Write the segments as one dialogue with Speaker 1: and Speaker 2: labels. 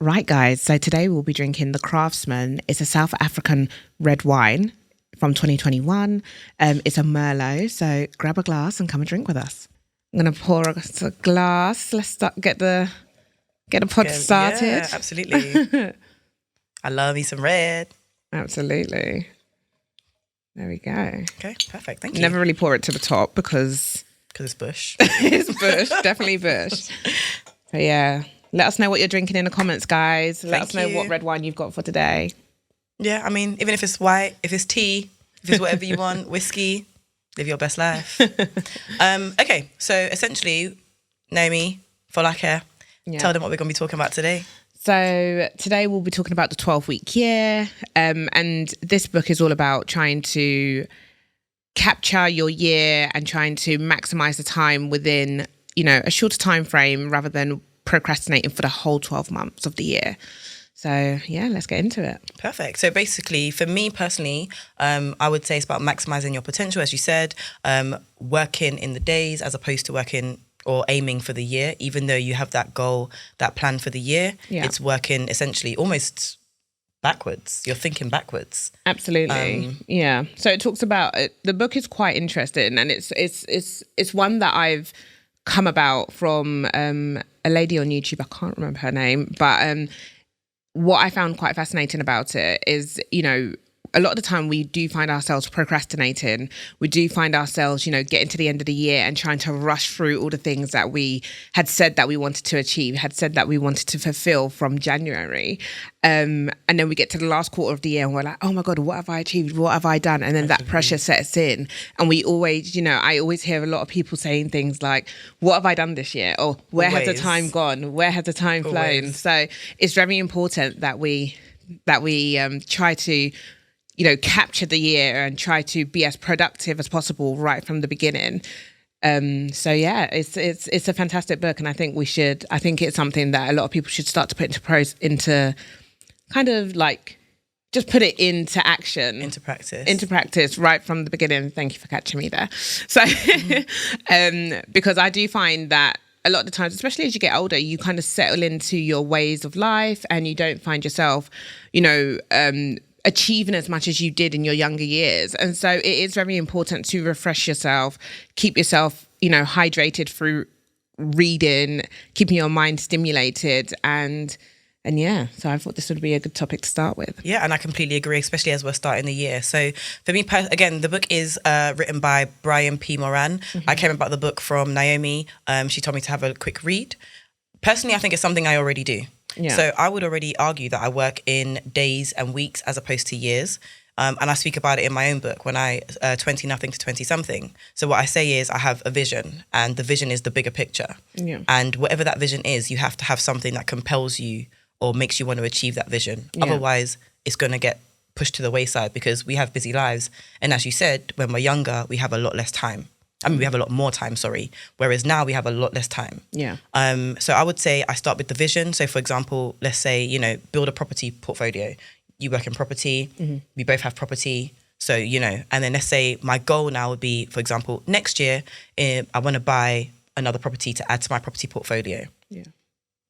Speaker 1: Right, guys. So today we'll be drinking the Craftsman. It's a South African red wine from 2021. It's a Merlot. So grab a glass and come and drink with us. I'm going to pour a glass. Let's get the pod started.
Speaker 2: Yeah, absolutely. I love me some red.
Speaker 1: Absolutely. There we go.
Speaker 2: Okay, perfect. Thank you.
Speaker 1: Never really pour it to the top because
Speaker 2: it's bush.
Speaker 1: It's bush, definitely bush. But yeah, let us know what you're drinking in the comments, guys. Let us know what red wine you've got for today.
Speaker 2: Yeah, I mean, even if it's white, if it's tea, if it's whatever you want, whiskey, live your best life. Okay, so essentially, Naomi, for like tell them what we're going to be talking about today.
Speaker 1: So today we'll be talking about the 12-week year. And this book is all about trying to capture your year and trying to maximize the time within, a shorter time frame rather than procrastinating for the whole 12 months of the year. So yeah, let's get into it.
Speaker 2: Perfect. So basically, for me personally, I would say it's about maximizing your potential, as you said, working in the days as opposed to working or aiming for the year. Even though you have that goal, that plan for the year, it's working essentially almost backwards. You're thinking backwards.
Speaker 1: Absolutely. Yeah. So it talks about the book is quite interesting, and it's one that I've come about from a lady on YouTube. I can't remember her name, but what I found quite fascinating about it is, a lot of the time we do find ourselves procrastinating. We do find ourselves, getting to the end of the year and trying to rush through all the things that we had said that we wanted to achieve, had said that we wanted to fulfill from January. And then we get to the last quarter of the year and we're like, oh my God, what have I achieved? What have I done? And then that pressure sets in. And we always, I always hear a lot of people saying things like, what have I done this year? Or where has the time gone? Where has the time flown? So it's very important that we try to capture the year and try to be as productive as possible right from the beginning. So yeah, it's a fantastic book, and I think it's something that a lot of people should start to put into kind of like just put it into action, into practice right from the beginning. Thank you for catching me there. So, because I do find that a lot of the times, especially as you get older, you kind of settle into your ways of life, and you don't find yourself, achieving as much as you did in your younger years. And so it is very important to refresh yourself, keep yourself, hydrated through reading, keeping your mind stimulated. And yeah, so I thought this would be a good topic to start with.
Speaker 2: Yeah, and I completely agree, especially as we're starting the year. So for me, again, the book is written by Brian P. Moran. I came about the book from Naomi. She told me to have a quick read. Personally, I think it's something I already do. Yeah. So I would already argue that I work in days and weeks as opposed to years. And I speak about it in my own book when I 20-nothing to 20-something. So what I say is I have a vision, and the vision is the bigger picture. Yeah. And whatever that vision is, you have to have something that compels you or makes you want to achieve that vision. Yeah. Otherwise, it's going to get pushed to the wayside because we have busy lives. And as you said, when we're younger, we have a lot less time. We have a lot more time, whereas now we have a lot less time.
Speaker 1: Yeah.
Speaker 2: So I would say I start with the vision. So for example, let's say, build a property portfolio. You work in property, we both have property. So, and then let's say my goal now would be, for example, next year, I want to buy another property to add to my property portfolio.
Speaker 1: Yeah.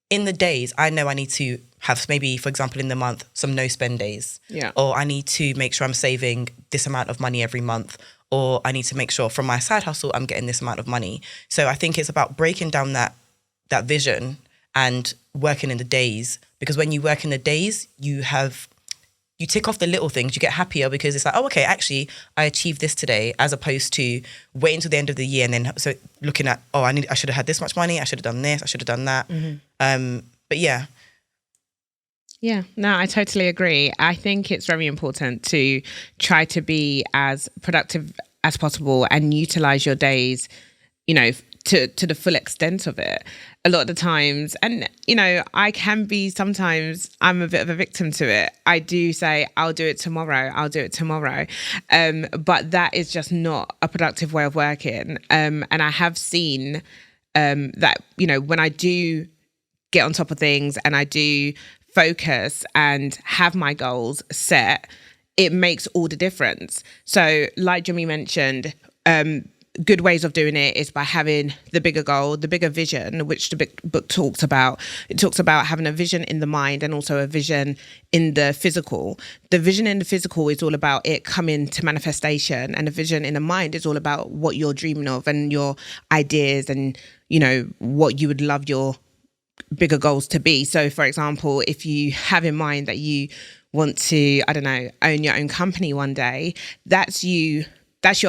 Speaker 2: In the days, I know I need to have maybe, for example, in the month, some no spend days.
Speaker 1: Yeah.
Speaker 2: Or I need to make sure I'm saving this amount of money every month. Or I need to make sure from my side hustle, I'm getting this amount of money. So I think it's about breaking down that vision and working in the days. Because when you work in the days, you tick off the little things. You get happier because it's like, oh, okay, actually, I achieved this today, as opposed to waiting till the end of the year and then so looking at, oh, I should have had this much money. I should have done this. I should have done that. But yeah.
Speaker 1: Yeah, no, I totally agree. I think it's very important to try to be as productive as possible and utilize your days, to the full extent of it. A lot of the times, and, I can be sometimes, I'm a bit of a victim to it. I do say, I'll do it tomorrow. But that is just not a productive way of working. And I have seen that, when I do get on top of things and I do focus and have my goals set, it makes all the difference. So like Jummy mentioned, good ways of doing it is by having the bigger goal, the bigger vision, which the big book talks about. It talks about having a vision in the mind and also a vision in the physical. The vision in the physical is all about it coming to manifestation, and the vision in the mind is all about what you're dreaming of and your ideas and, you know, what you would love your bigger goals to be. So, for example, if you have in mind that you want to, I don't know, own your own company one day, that's your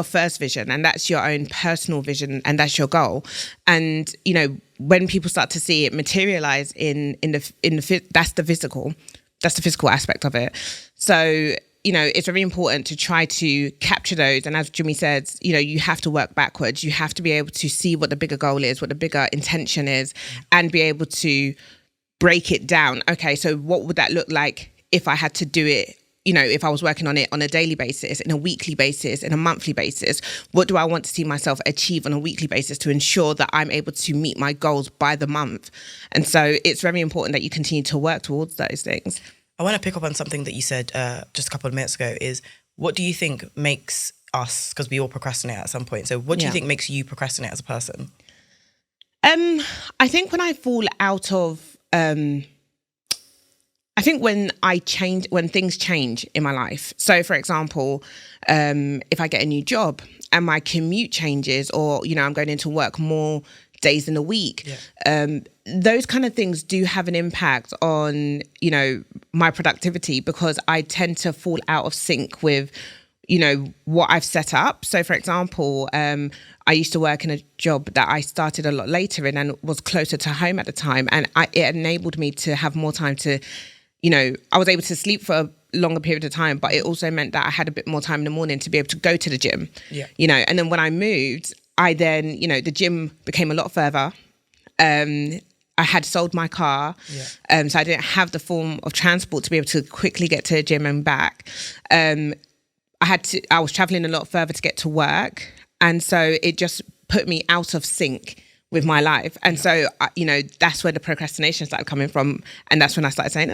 Speaker 1: first vision, and that's your own personal vision, and that's your goal. And, you know, when people start to see it materialize in the that's the physical aspect of it. So, you know, it's very important to try to capture those. And as Jimmy said, you know, you have to work backwards. You have to be able to see what the bigger goal is, what the bigger intention is, and be able to break it down. Okay, so what would that look like if I had to do it? You know, if I was working on it on a daily basis, in a weekly basis, in a monthly basis, what do I want to see myself achieve on a weekly basis to ensure that I'm able to meet my goals by the month? And so it's very important that you continue to work towards those things.
Speaker 2: I want to pick up on something that you said just a couple of minutes ago is, what do you think makes us, because we all procrastinate at some point, so what do you think makes you procrastinate as a person?
Speaker 1: I think when I fall out of... I think when things change in my life. So, for example, if I get a new job and my commute changes, or, you know, I'm going into work more days in a week, those kind of things do have an impact on, you know, my productivity, because I tend to fall out of sync with, you know, what I've set up. So, for example, I used to work in a job that I started a lot later in and was closer to home at the time. And it enabled me to have more time to, you know, I was able to sleep for a longer period of time, but it also meant that I had a bit more time in the morning to be able to go to the gym, you know. And then when I moved, you know, the gym became a lot further. I had sold my car, so I didn't have the form of transport to be able to quickly get to the gym and back. I was traveling a lot further to get to work. And so it just put me out of sync with my life. And so, you know, that's where the procrastination started coming from. And that's when I started saying,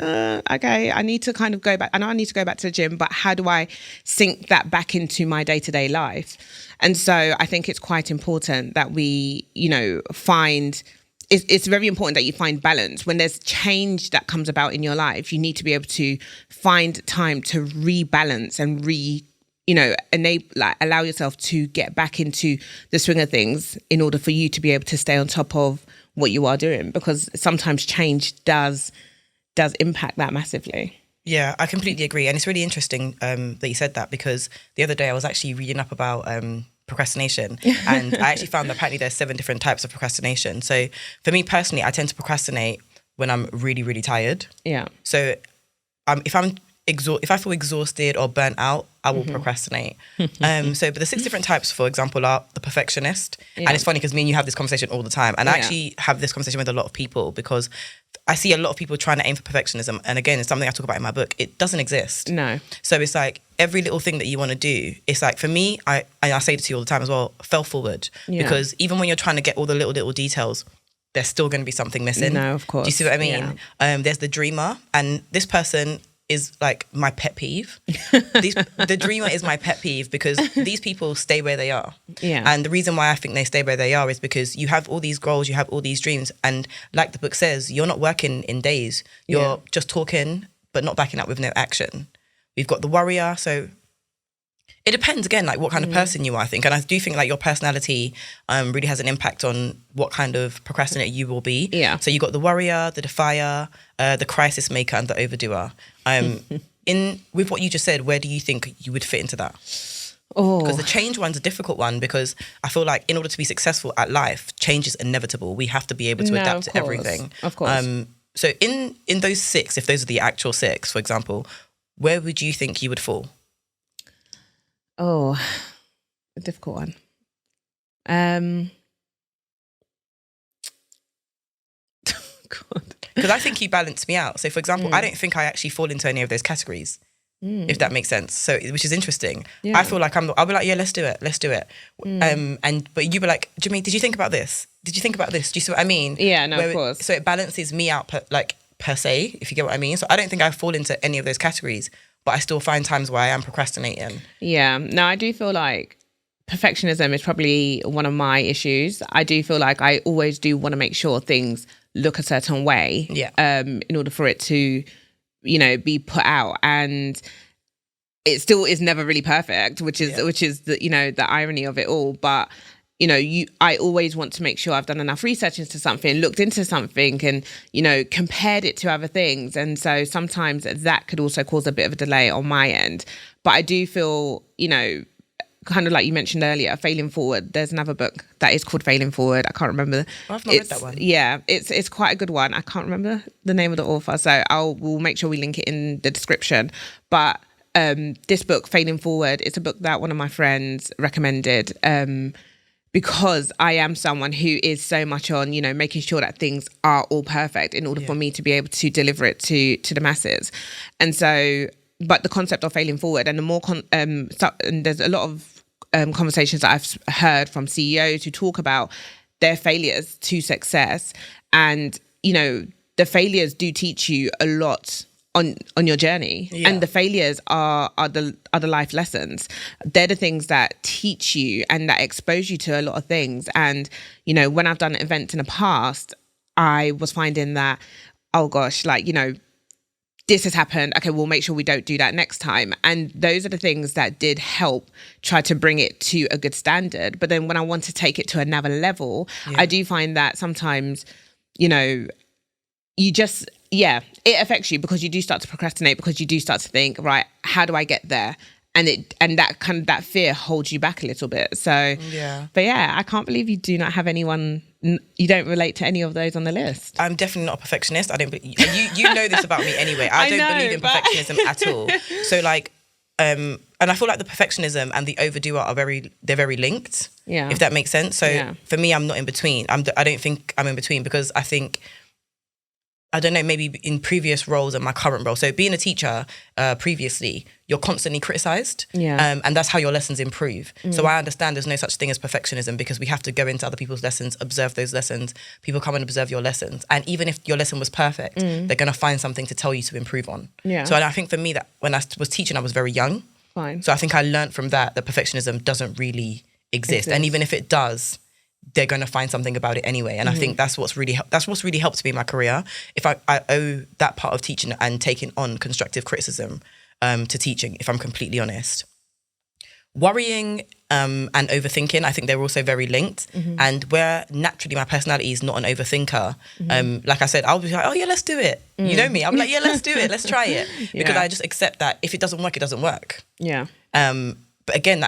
Speaker 1: okay, I need to kind of go back. I know I need to go back to the gym, but how do I sync that back into my day-to-day life? And so I think it's quite important that we, you know, it's very important that you find balance. When there's change that comes about in your life, you need to be able to find time to rebalance and allow yourself to get back into the swing of things in order for you to be able to stay on top of what you are doing, because sometimes change does impact that massively.
Speaker 2: Yeah, I completely agree. And it's really interesting that you said that, because the other day I was actually reading up about procrastination, and I actually found that apparently there's 7 different types of procrastination. So for me personally, I tend to procrastinate when I'm really, really tired. Yeah. So if I feel exhausted or burnt out, I will procrastinate. But the 6 different types, for example, are the perfectionist. And it's funny because me and you have this conversation all the time. And I actually have this conversation with a lot of people, because I see a lot of people trying to aim for perfectionism. And again, it's something I talk about in my book. It doesn't exist. No. So it's like every little thing that you want to do, it's like, for me, I say this to you all the time as well, fell forward. Yeah. Because even when you're trying to get all the little details, there's still going to be something missing. No, of course. Do you see what I mean? Yeah. There's the dreamer, and this person is like my pet peeve. The dreamer is my pet peeve, because these people stay where they are. Yeah. And the reason why I think they stay where they are is because you have all these goals, you have all these dreams, and like the book says, you're not working in days. You're just talking, but not backing up with no action. We've got the warrior. So it depends, again, like what kind of person you are, I think. And I do think like your personality really has an impact on what kind of procrastinator you will be. Yeah. So you got the warrior, the defier, the crisis maker, and the overdoer. With what you just said, where do you think you would fit into that? Because the change one's a difficult one, because I feel like in order to be successful at life, change is inevitable. We have to be able to adapt to everything. Of course. So in those 6, if those are the actual 6, for example, where would you think you would fall?
Speaker 1: Oh, a difficult one.
Speaker 2: God. Because I think you balance me out. So, for example, I don't think I actually fall into any of those categories, if that makes sense. So, which is interesting. Yeah. I feel like I'll be like, yeah, let's do it. But you be like, Jimmy, did you think about this? Did you think about this? Do you see what I mean?
Speaker 1: Yeah, no, of course.
Speaker 2: So it balances me out per se, if you get what I mean. So I don't think I fall into any of those categories, but I still find times where I am procrastinating.
Speaker 1: Yeah, no, I do feel like perfectionism is probably one of my issues. I do feel like I always do want to make sure things look a certain way, in order for it to, be put out, and it still is never really perfect, which is the the irony of it all. But I always want to make sure I've done enough research into something, looked into something, and compared it to other things. And so sometimes that could also cause a bit of a delay on my end. But I do feel kind of like you mentioned earlier, Failing Forward. There's another book that is called Failing Forward. I can't remember.
Speaker 2: I've not read that one.
Speaker 1: Yeah, it's quite a good one. I can't remember the name of the author, so we'll make sure we link it in the description. But this book, Failing Forward, it's a book that one of my friends recommended, because I am someone who is so much on, making sure that things are all perfect in order for me to be able to deliver it to the masses. And so, but the concept of failing forward, and the more, and there's a lot of conversations that I've heard from CEOs who talk about their failures to success. And, the failures do teach you a lot on your journey, and the failures are the life lessons. They're the things that teach you and that expose you to a lot of things. And when I've done events in the past, I was finding that, oh gosh, this has happened. Okay, we'll make sure we don't do that next time. And those are the things that did help try to bring it to a good standard. But then when I want to take it to another level, I do find that sometimes, you just, it affects you, because you do start to procrastinate, because you do start to think, right, how do I get there? And that fear holds you back a little bit. So, but I can't believe you do not have anyone, you don't relate to any of those on the list.
Speaker 2: I'm definitely not a perfectionist. I don't, you know this about me anyway. I don't believe in perfectionism at all. So and I feel like the perfectionism and the overdoer they're very linked. Yeah. If that makes sense. So for me, I'm not in between. I don't think I'm in between, because I think, I don't know, maybe in previous roles and my current role. So being a teacher previously, you're constantly criticised, and that's how your lessons improve. So I understand there's no such thing as perfectionism, because we have to go into other people's lessons, observe those lessons. People come and observe your lessons. And even if your lesson was perfect, they're going to find something to tell you to improve on. Yeah. So I think for me, that when I was teaching, I was very young. Fine. So I think I learned from that perfectionism doesn't really exist. And even if it does, they're going to find something about it anyway. And I think that's what's really helped me in my career. If I owe that part of teaching and taking on constructive criticism to teaching, if I'm completely honest. Worrying and overthinking, I think they're also very linked. And where naturally my personality is not an overthinker, like I said, I'll be like, oh yeah, let's do it. You know me, I'm like, yeah, let's do it. Let's try it. Because I just accept that if it doesn't work, it doesn't work. Yeah. But again,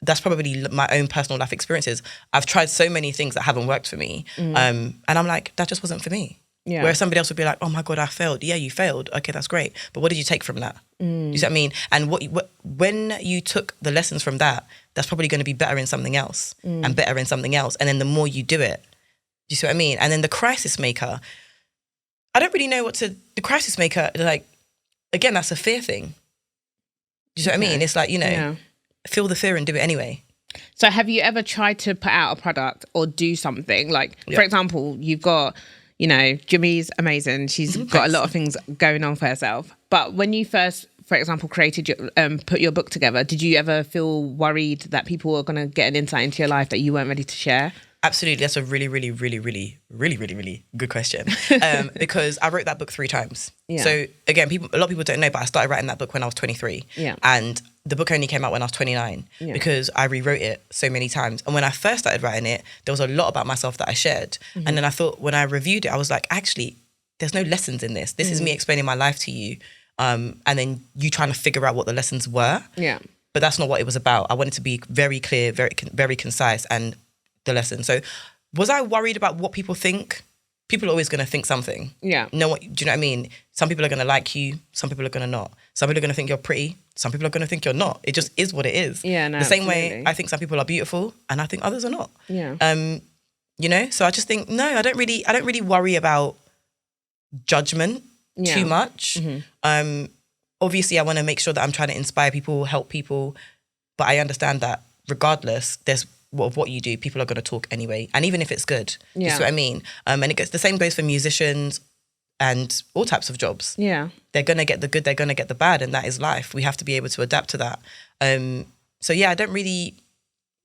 Speaker 2: that's probably my own personal life experiences. I've tried so many things that haven't worked for me. And I'm like, that just wasn't for me. Yeah. Where somebody else would be like, oh my God, I failed. Yeah, you failed. Okay, that's great. But what did you take from that? You see what I mean? And when you took the lessons from that, that's probably going to be better in something else and better in something else. And then the more you do it, you see what I mean? And then the crisis maker, I don't really know the crisis maker, again, that's a fear thing. You see what I mean? It's like, feel the fear and do it anyway.
Speaker 1: So have you ever tried to put out a product or do something? For example, you've got, Jummy's amazing. She's got a lot of things going on for herself. But when you first, for example, put your book together, did you ever feel worried that people were going to get an insight into your life that you weren't ready to share?
Speaker 2: Absolutely. That's a really, really, really, really, really, really, really good question. Because I wrote that book 3 times. Yeah. So again, a lot of people don't know, but I started writing that book when I was 23. Yeah. And the book only came out when I was 29 because I rewrote it so many times. And when I first started writing it, there was a lot about myself that I shared. And then I thought, when I reviewed it, I was like, actually, there's no lessons in this. This is me explaining my life to you. And then you trying to figure out what the lessons were. Yeah. But that's not what it was about. I wanted to be very clear, very, very concise, and the lesson. So was I worried about what people think? People are always going to think something. Yeah. Do you know what I mean? Some people are going to like you. Some people are going to not. Some people are going to think you're pretty. Some people are going to think you're not. It just is what it is. Yeah, no, the same way I think some people are beautiful and I think others are not. Yeah. So I just think, no, I don't really worry about judgment too much. Obviously I want to make sure that I'm trying to inspire people, help people, but I understand that regardless, there's of what you do, people are going to talk anyway. And even if it's good, you see what I mean? And the same goes for musicians and all types of jobs. Yeah. They're going to get the good, they're going to get the bad, and that is life. We have to be able to adapt to that. So yeah, I don't really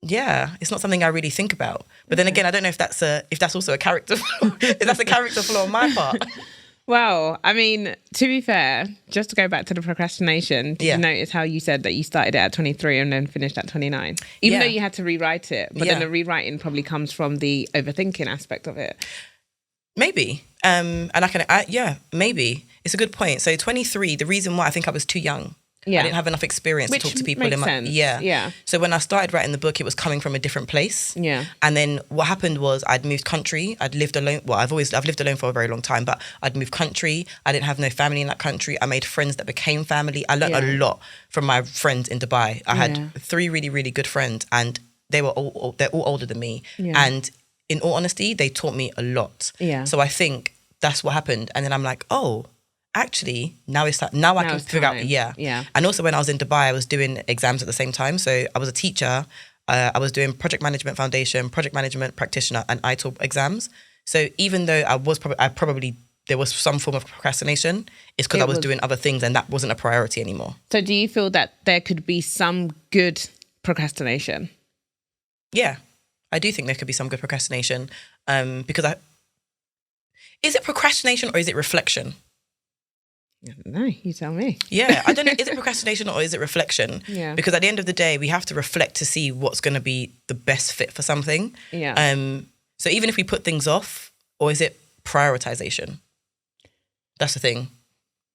Speaker 2: yeah, it's not something I really think about. But then again, I don't know if that's also a character flaw. If that's a character flaw on my part.
Speaker 1: Well, I mean, to be fair, just to go back to the procrastination, did you notice how you said that you started it at 23 and then finished at 29? Even though you had to rewrite it, but then the rewriting probably comes from the overthinking aspect of it.
Speaker 2: Maybe. And maybe. It's a good point. So 23, the reason why I think I was too young. Yeah. I didn't have enough experience to talk to people in my
Speaker 1: sense. Yeah.
Speaker 2: So when I started writing the book, it was coming from a different place.
Speaker 1: Yeah.
Speaker 2: And then what happened was I'd moved country. I'd lived alone. Well, I've lived alone for a very long time, but I'd moved country. I didn't have no family in that country. I made friends that became family. I learned a lot from my friends in Dubai. I had 3 really, really good friends, and they're all older than me. Yeah. And in all honesty, they taught me a lot. Yeah. So I think that's what happened. And then I'm like, oh, actually, now I can figure out. Yeah. And also when I was in Dubai, I was doing exams at the same time. So I was a teacher. I was doing project management foundation, project management practitioner, and ITIL exams. So even though there was some form of procrastination, it's because I was doing other things and that wasn't a priority anymore. So
Speaker 1: do you feel that there could be some good procrastination?
Speaker 2: Yeah, I do think there could be some good procrastination. Because is it procrastination or is it reflection?
Speaker 1: I don't know, you tell me.
Speaker 2: Yeah, I don't know, is it procrastination or is it reflection? Yeah. Because at the end of the day, we have to reflect to see what's going to be the best fit for something. Yeah. So even if we put things off, or is it prioritization? That's the thing.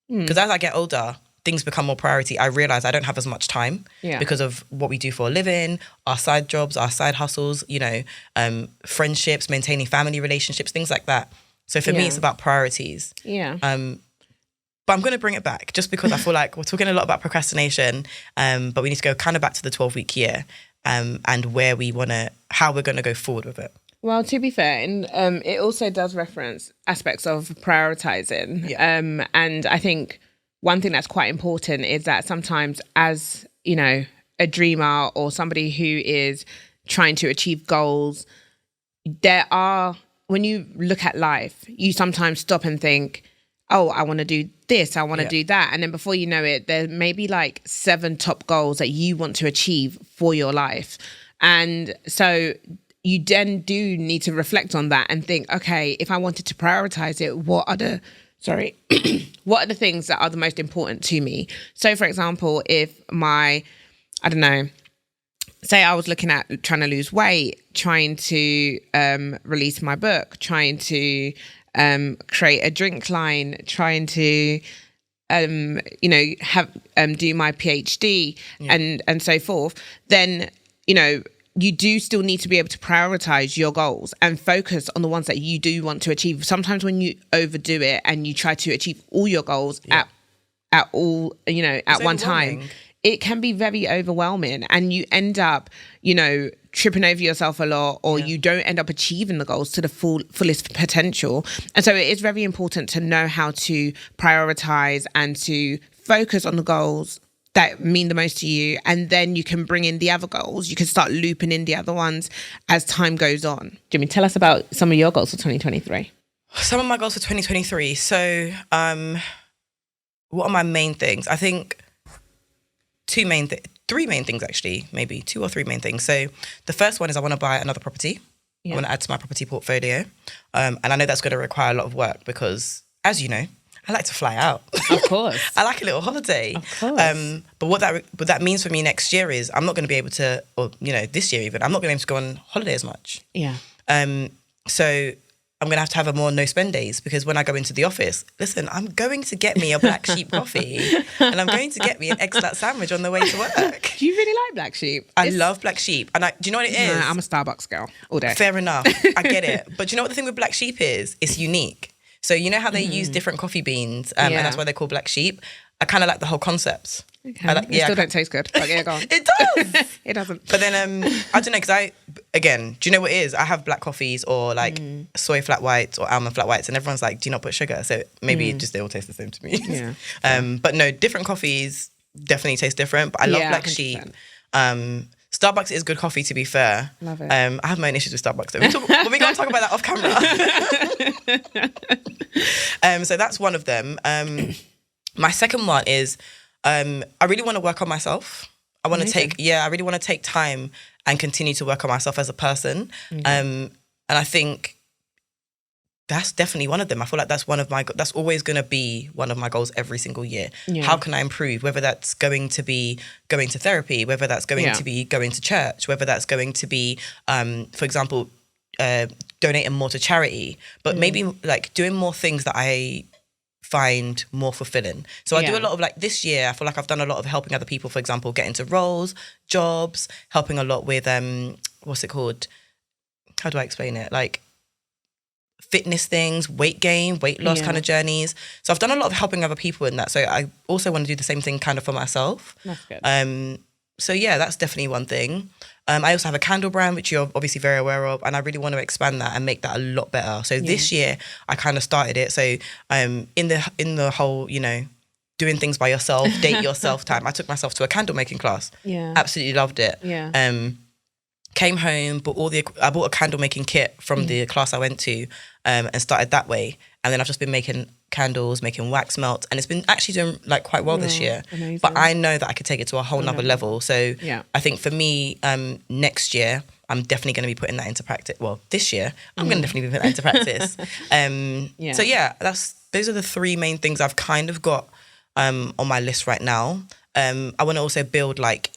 Speaker 2: Because as I get older, things become more priority. I realize I don't have as much time because of what we do for a living, our side jobs, our side hustles, friendships, maintaining family relationships, things like that. So for me, it's about priorities. Yeah. But I'm going to bring it back just because I feel like we're talking a lot about procrastination, but we need to go kind of back to the 12-week year and how we're going to go forward with it.
Speaker 1: Well, to be fair, it also does reference aspects of prioritizing. Yeah. And I think one thing that's quite important is that sometimes as, a dreamer or somebody who is trying to achieve goals, when you look at life, you sometimes stop and think, oh, I want to do this, I want to do that. And then before you know it, there may be like 7 top goals that you want to achieve for your life. And so you then do need to reflect on that and think, okay, if I wanted to prioritize it, what are the things that are the most important to me? So for example, if say I was looking at trying to lose weight, trying to release my book, trying to create a drink line, trying to have do my PhD and so forth, then you do still need to be able to prioritize your goals and focus on the ones that you do want to achieve. Sometimes when you overdo it and you try to achieve all your goals at one time, it can be very overwhelming and you end up, tripping over yourself a lot, or you don't end up achieving the goals to the fullest potential. And so it is very important to know how to prioritize and to focus on the goals that mean the most to you. And then you can bring in the other goals. You can start looping in the other ones as time goes on. Jimmy, tell us about some of your goals for 2023.
Speaker 2: Some of my goals for 2023. So what are my main things? I think 3 main things actually, maybe 2 or 3 main things. So the first one is I want to buy another property. I want to add to my property portfolio. And I know that's going to require a lot of work because, as you know, I like to fly out.
Speaker 1: Of course.
Speaker 2: I like a little holiday.
Speaker 1: Of course.
Speaker 2: But what that means for me next year is I'm not going to be able to, or this year even, I'm not going to be able to go on holiday as much. Yeah. So I'm going to have a more no-spend days because when I go into the office, listen, I'm going to get me a Black Sheep coffee and I'm going to get me an egg salad sandwich on the way to work.
Speaker 1: Do you really like Black Sheep?
Speaker 2: I love Black Sheep. And do you know what it is?
Speaker 1: I'm a Starbucks girl all day.
Speaker 2: Fair enough. I get it. But do you know what the thing with Black Sheep is? It's unique. So you know how they use different coffee beans and that's why they're called Black Sheep? I kind of like the whole concept.
Speaker 1: Okay. It still don't taste good. But yeah, go on.
Speaker 2: It does.
Speaker 1: It doesn't.
Speaker 2: But then, I don't know, because do you know what it is? I have black coffees or like soy flat whites or almond flat whites and everyone's like, do you not put sugar? So maybe they all taste the same to me. Yeah. But no, different coffees definitely taste different. But I love Black 100%. Sheep. Starbucks is good coffee, to be fair.
Speaker 1: Love it.
Speaker 2: I have my own issues with Starbucks, though. We're going to talk about that off camera. So that's one of them. My second one is I really want to work on myself. I want to I really want to take time and continue to work on myself as a person. And I think that's definitely one of them. I feel like that's that's always going to be one of my goals every single year. Yeah. How can I improve? Whether that's going to be going to therapy, whether that's going to be going to church, whether that's going to be, for example, donating more to charity, but maybe like doing more things that I find more fulfilling. So I do a lot of like this year, I feel like I've done a lot of helping other people, for example, get into roles, jobs, helping a lot with, what's it called? How do I explain it? Like fitness things, weight gain, weight loss kind of journeys. So I've done a lot of helping other people in that. So I also want to do the same thing kind of for myself.
Speaker 1: That's good.
Speaker 2: So yeah, that's definitely one thing. I also have a candle brand, which you're obviously very aware of, and I really want to expand that and make that a lot better. So this year, I kind of started it. So in the whole, you know, doing things by yourself, date yourself time, I took myself to a candle making class. Yeah, absolutely loved it.
Speaker 1: Yeah.
Speaker 2: Came home, I bought a candle making kit from the class I went to, and started that way. And then I've just been making candles, making wax melts, and it's been actually doing like quite well this year.
Speaker 1: Amazing.
Speaker 2: But I know that I could take it to a whole nother level. So I think for me, next year, I'm definitely going to be putting that into practice. Well, this year, I'm going to definitely be putting that into practice. So yeah, those are the three main things I've kind of got on my list right now. I want to also build like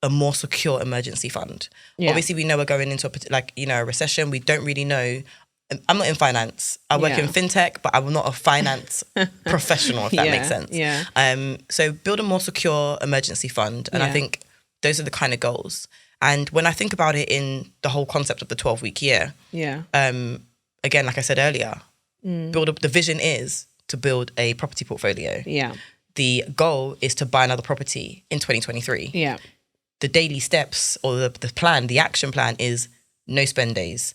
Speaker 2: a more secure emergency fund. Obviously, we know we're going into a recession. We don't really know. I'm not in finance. I work in fintech, but I'm not a finance professional, if that makes sense. So build a more secure emergency fund. And I think those are the kind of goals. And when I think about it in the whole concept of the 12-week year, again, like I said earlier, the vision is to build a property portfolio. The goal is to buy another property in 2023. The daily steps or the action plan is no spend days,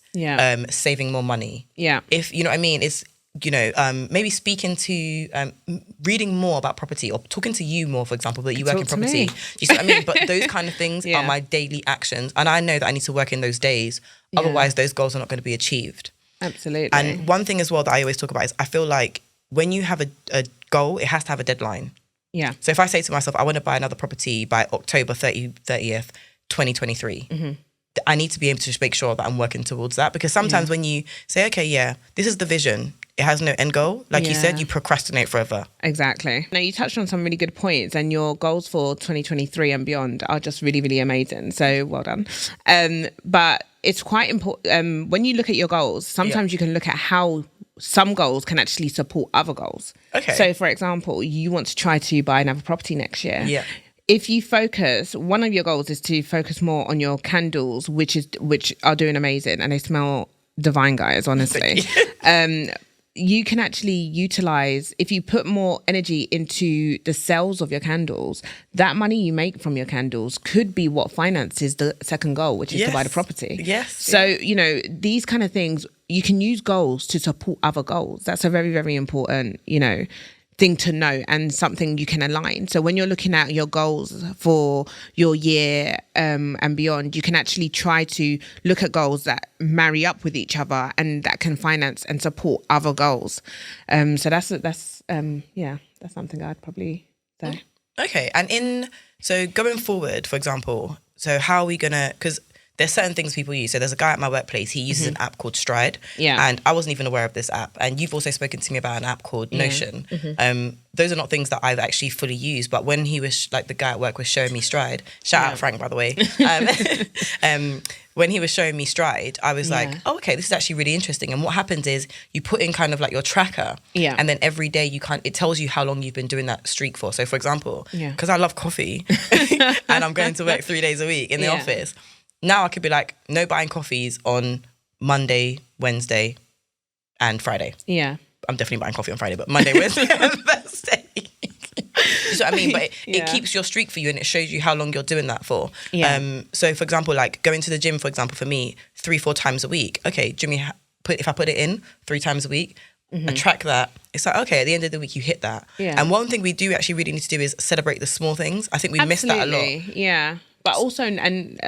Speaker 2: saving more money. If you know what I mean, it's, you know, maybe speaking to, reading more about property or talking to you more, for example, that you work in property. Do you see what I mean? But those kind of things are my daily actions. And I know that I need to work in those days. Otherwise, those goals are not going to be achieved.
Speaker 1: Absolutely.
Speaker 2: And one thing as well that I always talk about is I feel like when you have a goal, it has to have a deadline. So if I say to myself, I want to buy another property by October 30th, 2023, I need to be able to just make sure that I'm working towards that. Because sometimes when you say, okay, this is the vision, it has no end goal. Like you said, you procrastinate forever.
Speaker 1: Exactly. Now, you touched on some really good points, and your goals for 2023 and beyond are just really, really amazing. So well done. But it's quite important. When you look at your goals, sometimes you can look at how some goals can actually support other goals. Okay. So, for example, you want to try to buy another property next year. If you focus, one of your goals is to focus more on your candles, which are doing amazing, and they smell divine, guys, honestly. You can actually utilize, if you put more energy into the sales of your candles, that money you make from your candles could be what finances the second goal, which is to buy the property. So, you know, these kind of things, you can use goals to support other goals. That's a very, very important, you know, thing to know, and something you can align. So when you're looking at your goals for your year and beyond, you can actually try to look at goals that marry up with each other and that can finance and support other goals. So that's something I'd probably say.
Speaker 2: Okay. And so going forward, for example, so how are we gonna, because there's certain things people use. So there's a guy at my workplace, he uses an app called Stride. And I wasn't even aware of this app. And you've also spoken to me about an app called Notion. Those are not things that I've actually fully used. But when he was, like the guy at work was showing me Stride, shout out Frank, by the way. When he was showing me Stride, I was like, oh, okay, this is actually really interesting. And what happens is you put in kind of like your tracker. And then every day it tells you how long you've been doing that streak for. So for example, because I love coffee and I'm going to work 3 days a week in the office. Now I could be like, no buying coffees on Monday, Wednesday, and Friday. I'm definitely buying coffee on Friday, but Monday, Wednesday, and Thursday. You know what I mean? But it keeps your streak for you, and it shows you how long you're doing that for. So for example, like going to the gym, for example, for me, 3-4 times a week. Okay, Jimmy, if I put it in 3 times a week, I track that. It's like, okay, at the end of the week, you hit that. And one thing we do actually really need to do is celebrate the small things. I think we miss that a lot.
Speaker 1: But also, and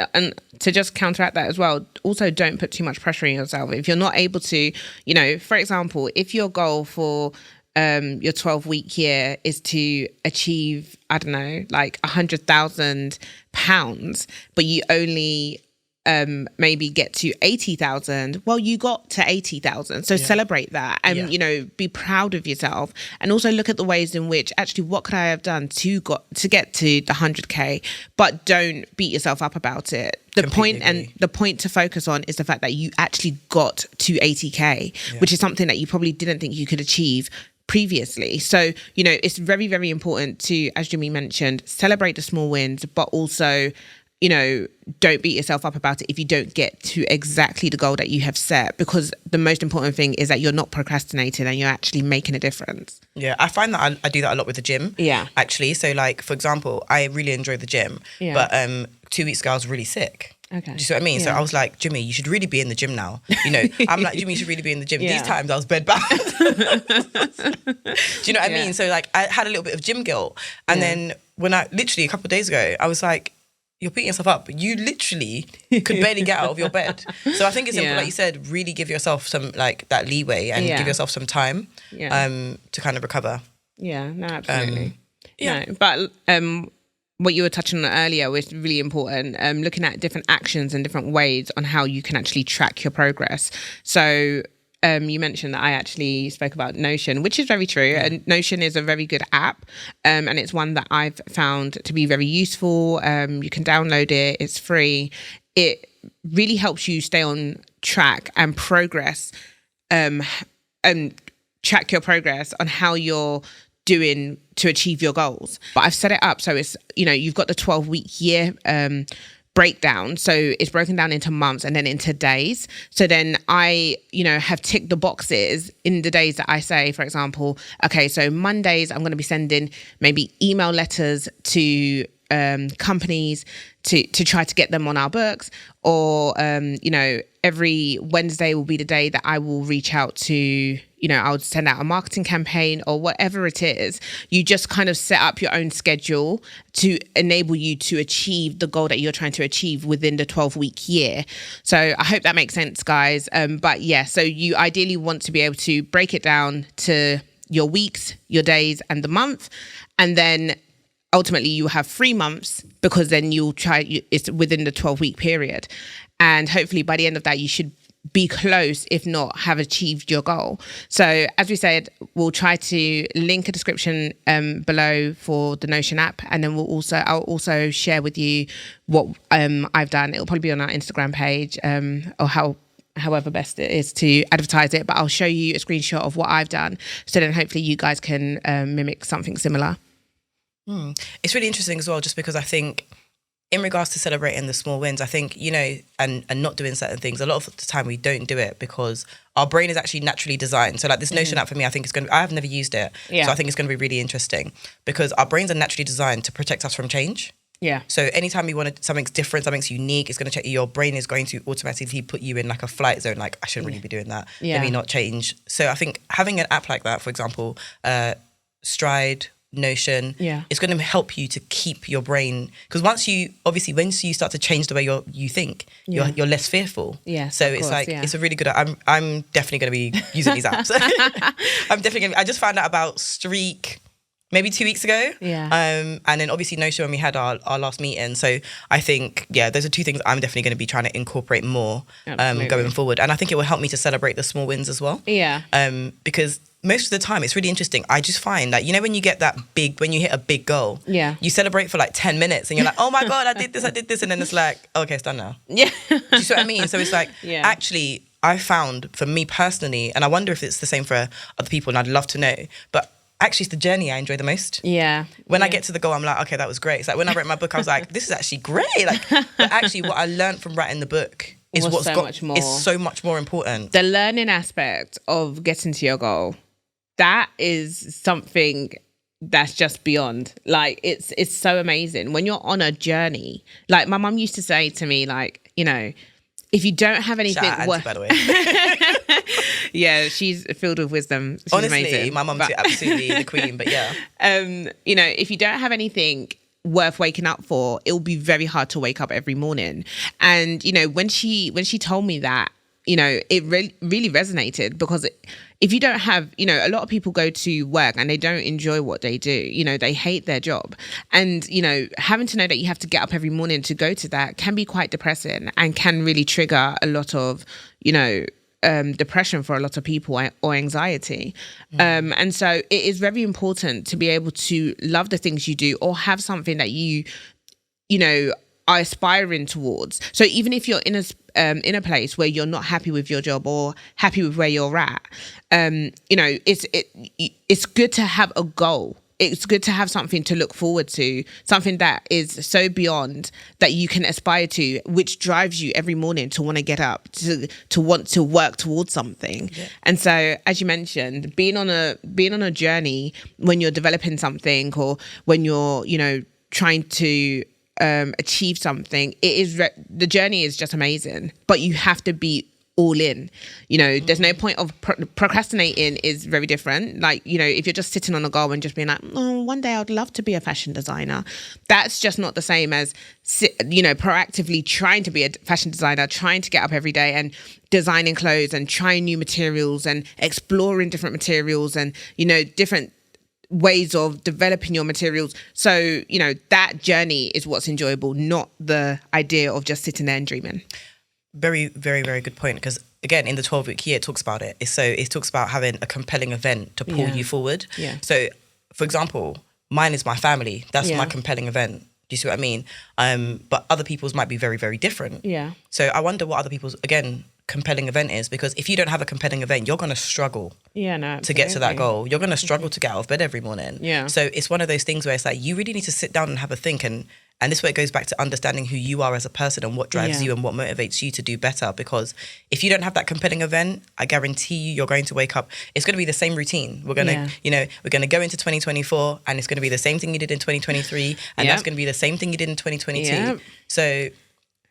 Speaker 1: to just counteract that as well, also don't put too much pressure on yourself. If you're not able to, you know, for example, if your goal for your 12-week year is to achieve, I don't know, like £100,000, but you only maybe get to 80,000. Well, you got to 80,000. So celebrate that and, you know, be proud of yourself, and also look at the ways in which actually what could I have done to get to the 100K, but don't beat yourself up about it. The point to focus on is the fact that you actually got to 80K, which is something that you probably didn't think you could achieve previously. So, you know, it's very, very important to, as Jimmy mentioned, celebrate the small wins, but also, you know, don't beat yourself up about it if you don't get to exactly the goal that you have set, because the most important thing is that you're not procrastinating and you're actually making a difference.
Speaker 2: Yeah, I find that I do that a lot with the gym. Yeah. Actually. So like, for example, I really enjoy the gym, but 2 weeks ago I was really sick. Okay. Do you see what I mean? Yeah. So I was like, Jimmy, you should really be in the gym now. You know, I'm like, Jimmy, you should really be in the gym. These times I was bedbound. Do you know what I mean? So like, I had a little bit of gym guilt. And then when literally a couple of days ago, I was like, you're beating yourself up. You literally could barely get out of your bed. So I think it's important, like you said, really give yourself some, like, that leeway and give yourself some time to kind of recover.
Speaker 1: Yeah, no, absolutely. No, but what you were touching on earlier was really important, looking at different actions and different ways on how you can actually track your progress. So you mentioned that I actually spoke about Notion, which is very true. And Notion is a very good app, and it's one that I've found to be very useful. You can download it. It's free. It really helps you stay on track and progress, and track your progress on how you're doing to achieve your goals. But I've set it up so it's, you know, you've got the 12-week year breakdown. So it's broken down into months and then into days. So then I, you know, have ticked the boxes in the days that I say, for example, okay, so Mondays, I'm going to be sending maybe email letters to companies to try to get them on our books, or you know, every Wednesday will be the day that I will reach out to, you know, I would send out a marketing campaign or whatever it is. You just kind of set up your own schedule to enable you to achieve the goal that you're trying to achieve within the 12-week year. So I hope that makes sense, guys. But yeah, so you ideally want to be able to break it down to your weeks, your days, and the month, and then ultimately you have 3 months, because then you'll it's within the 12-week period. And hopefully by the end of that, you should be close, if not have achieved your goal. So as we said, we'll try to link a description below for the Notion app. And then I'll also share with you what I've done. It'll probably be on our Instagram page, or however best it is to advertise it. But I'll show you a screenshot of what I've done. So then hopefully you guys can mimic something similar.
Speaker 2: It's really interesting as well, just because I think in regards to celebrating the small wins, I think, you know, and not doing certain things, a lot of the time we don't do it because our brain is actually naturally designed. So like this Notion app for me, I think I have never used it. Yeah. So I think it's going to be really interesting because our brains are naturally designed to protect us from change. Yeah. So anytime you want something's different, something's unique, it's going to check, your brain is going to automatically put you in like a flight zone. Like, I shouldn't really be doing that. Yeah. Let me not change. So I think having an app like that, for example, Stride, Notion, it's going to help you to keep your brain, because once you start to change the way you think, you're less fearful. Yeah. So it's it's a really good. I'm definitely going to be using these apps. I just found out about Streak maybe 2 weeks ago. Yeah. And then obviously Notion when we had our last meeting. So I think those are two things I'm definitely going to be trying to incorporate more going forward. And I think it will help me to celebrate the small wins as well. Yeah. Because most of the time, it's really interesting. I just find that, you know, when you hit a big goal, you celebrate for like 10 minutes and you're like, oh my God, I did this. And then it's like, oh, okay, it's done now. Yeah. Do you see what I mean? So it's like, actually, I found for me personally, and I wonder if it's the same for other people, and I'd love to know, but actually it's the journey I enjoy the most. Yeah. When I get to the goal, I'm like, okay, that was great. It's like when I wrote my book, I was like, this is actually great. Like, but actually what I learned from writing the book is so much more important.
Speaker 1: The learning aspect of getting to your goal, that is something that's just beyond. Like, it's so amazing when you're on a journey. Like, my mum used to say to me, like, you know, if you don't have anything
Speaker 2: worth, by the way.
Speaker 1: Yeah, she's filled with wisdom. She's
Speaker 2: honestly
Speaker 1: amazing.
Speaker 2: My mum's absolutely the queen. But
Speaker 1: you know, if you don't have anything worth waking up for, it will be very hard to wake up every morning. And you know, when she told me that, it really resonated because if you don't have, a lot of people go to work and they don't enjoy what they do, they hate their job. And, having to know that you have to get up every morning to go to that can be quite depressing and can really trigger a lot of, depression for a lot of people or anxiety. And so it is very important to be able to love the things you do or have something that you are aspiring towards. So even if you're in a place where you're not happy with your job or happy with where you're at, it's good to have a goal. It's good to have something to look forward to, something that is so beyond that you can aspire to, which drives you every morning to want to get up, to want to work towards something. Yeah. And so, as you mentioned, being on a journey when you're developing something or when you're, trying to achieve something, the journey is just amazing, but you have to be all in. There's no point of procrastinating is very different. Like, if you're just sitting on a goal and just being like, oh, one day I'd love to be a fashion designer, that's just not the same as proactively trying to be a fashion designer, trying to get up every day and designing clothes and trying new materials and exploring different materials and different ways of developing your materials. So that journey is what's enjoyable, not the idea of just sitting there and dreaming.
Speaker 2: Very, very, very good point. Because again, in the 12-week year, it talks about it. It talks about having a compelling event to pull you forward. Yeah. So, for example, mine is my family. That's my compelling event. Do you see what I mean? But other people's might be very, very different.
Speaker 1: Yeah.
Speaker 2: So I wonder what other people's, again, compelling event is, because if you don't have a compelling event, you're going to struggle to get to that goal. You're going to struggle to get out of bed every morning.
Speaker 1: Yeah.
Speaker 2: So it's one of those things where it's like, you really need to sit down and have a think, and this way it goes back to understanding who you are as a person and what drives you and what motivates you to do better. Because if you don't have that compelling event, I guarantee you're going to wake up. It's going to be the same routine. We're going to, we're going to go into 2024 and it's going to be the same thing you did in 2023. And that's going to be the same thing you did in 2022. Yep. So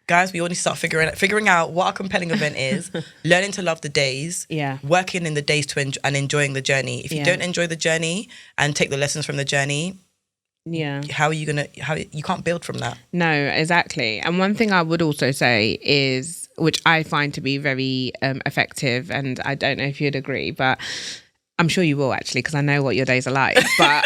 Speaker 2: guys, we all need to start figuring out what our compelling event is, learning to love the days, working in the days and enjoying the journey. If you don't enjoy the journey and take the lessons from the journey, how are you you can't build from that?
Speaker 1: No, exactly. And one thing I would also say is, which I find to be very effective, and I don't know if you'd agree, but I'm sure you will actually, because I know what your days are like, but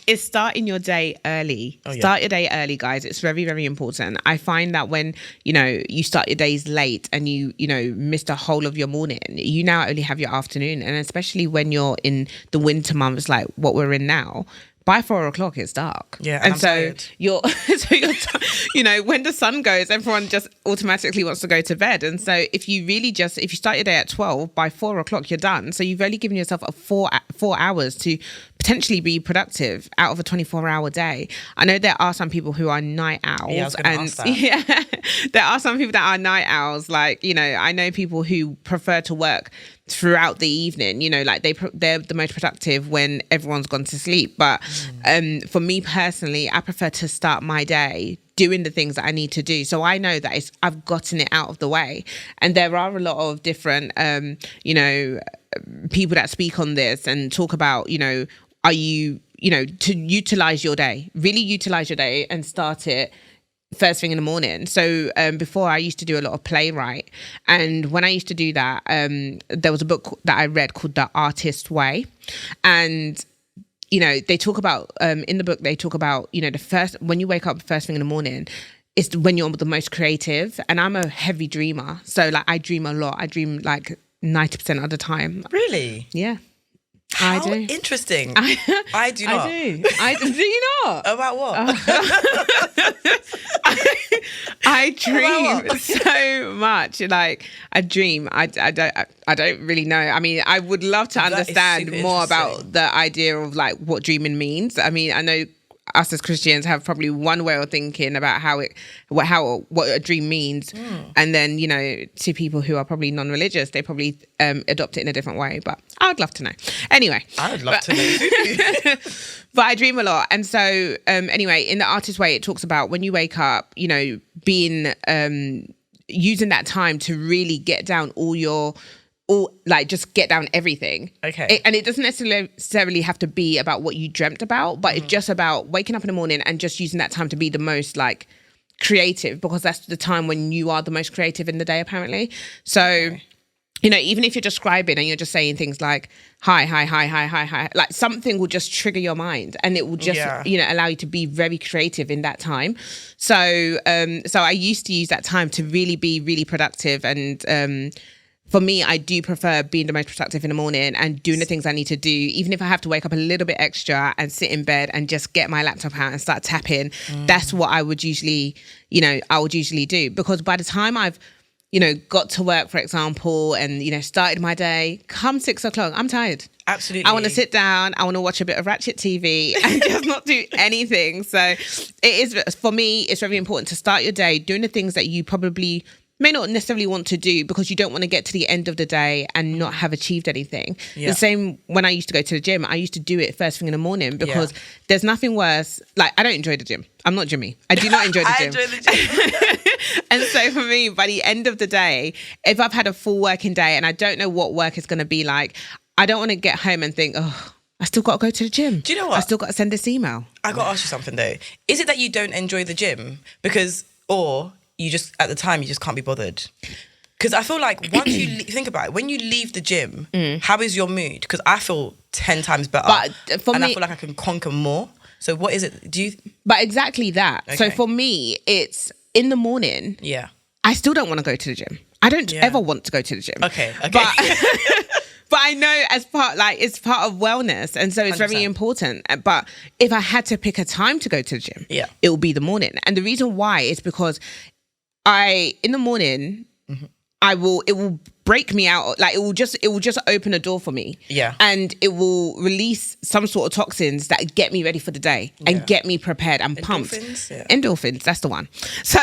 Speaker 1: is starting your day early. Start your day early, guys. It's very, very important. I find that when, you start your days late and you missed a whole of your morning, you now only have your afternoon. And especially when you're in the winter months, like what we're in now, by 4 o'clock it's dark.
Speaker 2: Yeah,
Speaker 1: and
Speaker 2: so
Speaker 1: you're when the sun goes, everyone just automatically wants to go to bed. And so if you start your day at 12, by 4 o'clock you're done. So you've only given yourself 4 hours to potentially be productive out of a 24-hour day. I know there are some people who are night owls.
Speaker 2: Yeah, I was going to ask that.
Speaker 1: There are some people that are night owls. Like, I know people who prefer to work throughout the evening, like they're the most productive when everyone's gone to sleep. But for me personally, I prefer to start my day doing the things that I need to do. So I know that I've gotten it out of the way. And there are a lot of different, people that speak on this and talk about, are you, to utilize your day, really utilize your day and start it first thing in the morning. So before, I used to do a lot of playwright, and when I used to do that, there was a book that I read called The Artist's Way, and they talk about in the book, they talk about when you wake up first thing in the morning, it's when you're the most creative. And I'm a heavy dreamer, so like I dream a lot. I dream like 90% of the time.
Speaker 2: Really?
Speaker 1: Yeah.
Speaker 2: How
Speaker 1: I do.
Speaker 2: Interesting. I do not.
Speaker 1: I do. Do you not?
Speaker 2: About what?
Speaker 1: I dream so much. Like I dream. I don't really know. I mean, I would love to understand more about the idea of like what dreaming means. I mean, I know us as Christians have probably one way of thinking about what a dream means, and then to people who are probably non-religious, they probably adopt it in a different way. But I would love to know. Anyway,
Speaker 2: I would love to know.
Speaker 1: But I dream a lot, and so anyway, in The Artist's Way, it talks about when you wake up, being using that time to really get down just get down everything.
Speaker 2: Okay.
Speaker 1: And it doesn't necessarily have to be about what you dreamt about, but it's just about waking up in the morning and just using that time to be the most like creative, because that's the time when you are the most creative in the day, apparently. So, you know, even if you're just scribing and you're just saying things like, hi, like something will just trigger your mind, and it will just, you know, allow you to be very creative in that time. So, so I used to use that time to really be really productive. And, for me, I do prefer being the most productive in the morning and doing the things I need to do, even if I have to wake up a little bit extra and sit in bed and just get my laptop out and start tapping. That's what I would usually, you know, do. Because by the time I've, you know, got to work, for example, and, you know, started my day, come 6 o'clock, I'm tired.
Speaker 2: Absolutely.
Speaker 1: I want to sit down. I want to watch a bit of Ratchet TV and just not do anything. So it is, for me, it's very important to start your day doing the things that you probably may not necessarily want to do, because you don't want to get to the end of the day and not have achieved anything. The same when I used to go to the gym, I used to do it first thing in the morning, because there's nothing worse. Like, I don't enjoy the gym. I'm not Jimmy. I do not enjoy the gym.
Speaker 2: I enjoy the gym.
Speaker 1: And so for me, by the end of the day, if I've had a full working day and I don't know what work is going to be like, I don't want to get home and think, oh, I still got to go to the gym.
Speaker 2: Do you know what?
Speaker 1: I still got to send this email.
Speaker 2: I got to ask you something though. Is it that you don't enjoy the gym? Or you just, at the time, you just can't be bothered? Because I feel like once you think about it, when you leave the gym, how is your mood? Because I feel 10 times better.
Speaker 1: But for me,
Speaker 2: I feel like I can conquer more. So what is it?
Speaker 1: But exactly that. Okay. So for me, it's in the morning.
Speaker 2: Yeah.
Speaker 1: I still don't want to go to the gym. I don't ever want to go to the gym.
Speaker 2: Okay.
Speaker 1: But I know as part, like, it's part of wellness. And so it's 100%. Very important. But if I had to pick a time to go to the gym, it will be the morning. And the reason why is because in the morning, it will break me out. Like, it will just open a door for me. Yeah. And it will release some sort of toxins that get me ready for the day and get me prepared and pumped. Endorphins, that's the one. So,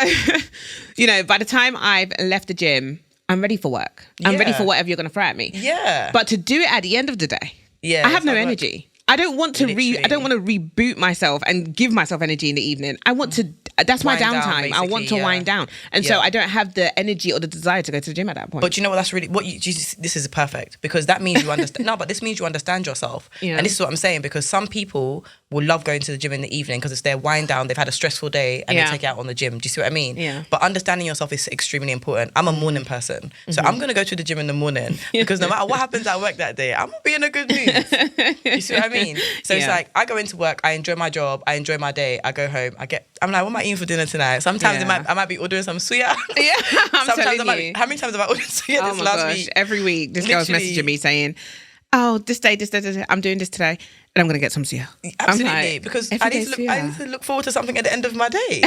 Speaker 1: you know, by the time I've left the gym, I'm ready for work. I'm ready for whatever you're going to throw at me. Yeah. But to do it at the end of the day, I have no energy. I don't want to reboot myself and give myself energy in the evening. I want to, that's my downtime. I want to wind down. And so I don't have the energy or the desire to go to the gym at that point.
Speaker 2: But you know what, that's really, this is perfect, because that means you understand, but this means you understand yourself. Yeah. And this is what I'm saying, because some people will love going to the gym in the evening because it's their wind down. They've had a stressful day and they take it out on the gym. Do you see what I mean? Yeah. But understanding yourself is extremely important. I'm a morning person. So I'm going to go to the gym in the morning, because no matter what happens at work that day, I'm going to be in a good mood. You see what I mean? So it's like, I go into work, I enjoy my job, I enjoy my day, I go home, I'm like, what am I eating for dinner tonight? Sometimes I might be ordering some suya. Yeah, Sometimes how many times have I ordered suya this last week?
Speaker 1: Every week, this girl's messaging me saying, oh, this day, I'm doing this today, and I'm going to get some suya.
Speaker 2: Absolutely, like, because I need to look forward to something at the end of my day.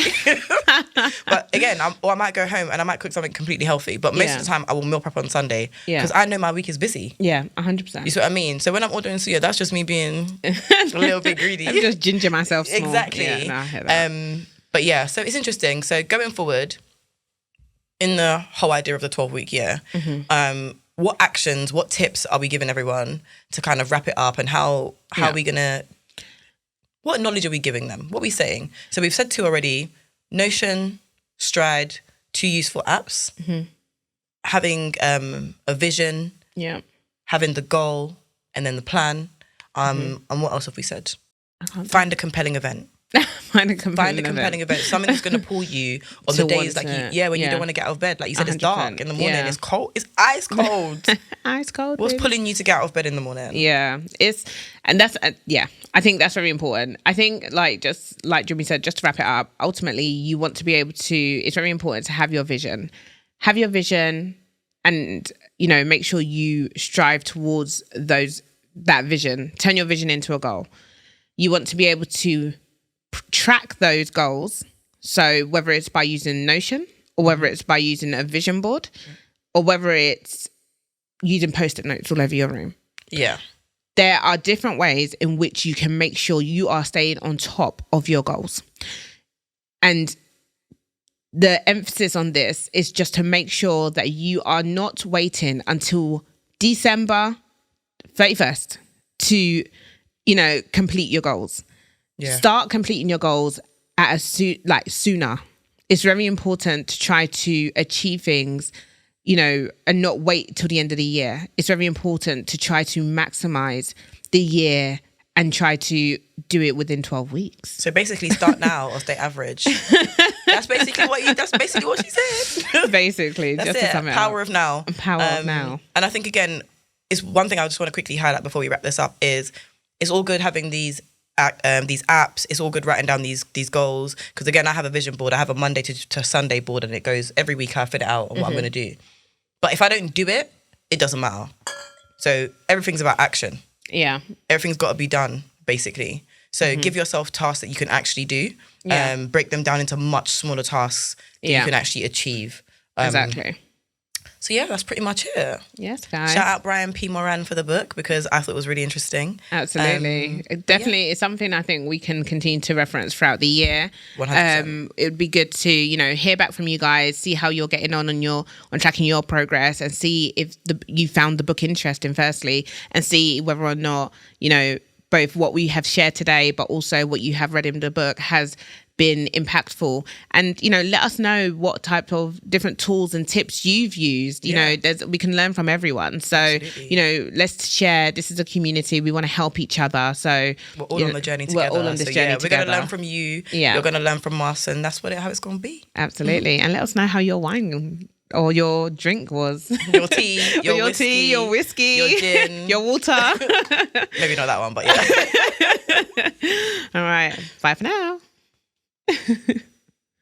Speaker 2: But again, I might go home and I might cook something completely healthy, but most of the time I will meal prep on Sunday, because I know my week is busy.
Speaker 1: Yeah, 100%.
Speaker 2: You see what I mean? So when I'm ordering suya, that's just me being a little bit greedy.
Speaker 1: I'm just ginger myself small.
Speaker 2: Exactly.
Speaker 1: Yeah, no, I hear that.
Speaker 2: But yeah, so it's interesting. So going forward, in the whole idea of the 12-week year, what actions, what tips are we giving everyone to kind of wrap it up, and how are we gonna, what knowledge are we giving them? What are we saying? So we've said 2 already: Notion, Stride, 2 useful apps, having a vision, having the goal, and then the plan. And what else have we said? Find a compelling event.
Speaker 1: Find a compelling
Speaker 2: event. Something that's going to pull you on the days like when you don't want to get out of bed. Like you said, 100%. It's dark in the morning. It's cold. It's ice cold.
Speaker 1: Ice cold.
Speaker 2: What's pulling you to get out of bed in the morning?
Speaker 1: Yeah, I think that's very important. I think, like, just like Jimmy said, just to wrap it up, ultimately you want to be able to. It's very important to have your vision. Have your vision, and make sure you strive towards that vision. Turn your vision into a goal. You want to be able to track those goals. So whether it's by using Notion, or whether it's by using a vision board, or whether it's using Post-it notes all over your room. Yeah. There are different ways in which you can make sure you are staying on top of your goals. And the emphasis on this is just to make sure that you are not waiting until December 31st to, complete your goals. Yeah. Start completing your goals sooner. It's very important to try to achieve things, and not wait till the end of the year. It's very important to try to maximize the year and try to do it within 12 weeks.
Speaker 2: So basically start now or stay average. That's basically what she said.
Speaker 1: Basically,
Speaker 2: That's
Speaker 1: just
Speaker 2: it.
Speaker 1: to sum it
Speaker 2: Power
Speaker 1: up.
Speaker 2: of now.
Speaker 1: Power of now.
Speaker 2: And I think again, is one thing I just want to quickly highlight before we wrap this up is it's all good having these apps. It's all good writing down these goals, because again, I have a vision board. I have a Monday to Sunday board, and it goes every week. I fit it out on what I'm going to do. But if I don't do it, it doesn't matter. So everything's about action.
Speaker 1: Yeah.
Speaker 2: Everything's got to be done, basically. So give yourself tasks that you can actually do.
Speaker 1: Yeah.
Speaker 2: Break them down into much smaller tasks that you can actually achieve.
Speaker 1: Exactly.
Speaker 2: So yeah, that's pretty much it.
Speaker 1: Yes, guys.
Speaker 2: Shout out Brian P. Moran for the book, because I thought it was really interesting.
Speaker 1: Absolutely. It definitely is something I think we can continue to reference throughout the year.
Speaker 2: 100%.
Speaker 1: It would be good to, hear back from you guys, see how you're getting on tracking your progress, and see if you found the book interesting, firstly, and see whether or not, both what we have shared today, but also what you have read in the book has been impactful. And let us know what type of different tools and tips you've used. We can learn from everyone, so absolutely. Let's share. This is a community, we want to help each other, so
Speaker 2: we're all on the journey together.
Speaker 1: We're all on this journey
Speaker 2: together. We're going to learn from you, you're going to learn from us, and that's how it's going to be.
Speaker 1: Absolutely. And let us know how your wine or your drink was.
Speaker 2: Your tea, your
Speaker 1: whiskey,
Speaker 2: your gin,
Speaker 1: your water.
Speaker 2: Maybe not that one, but yeah.
Speaker 1: All right, bye for now.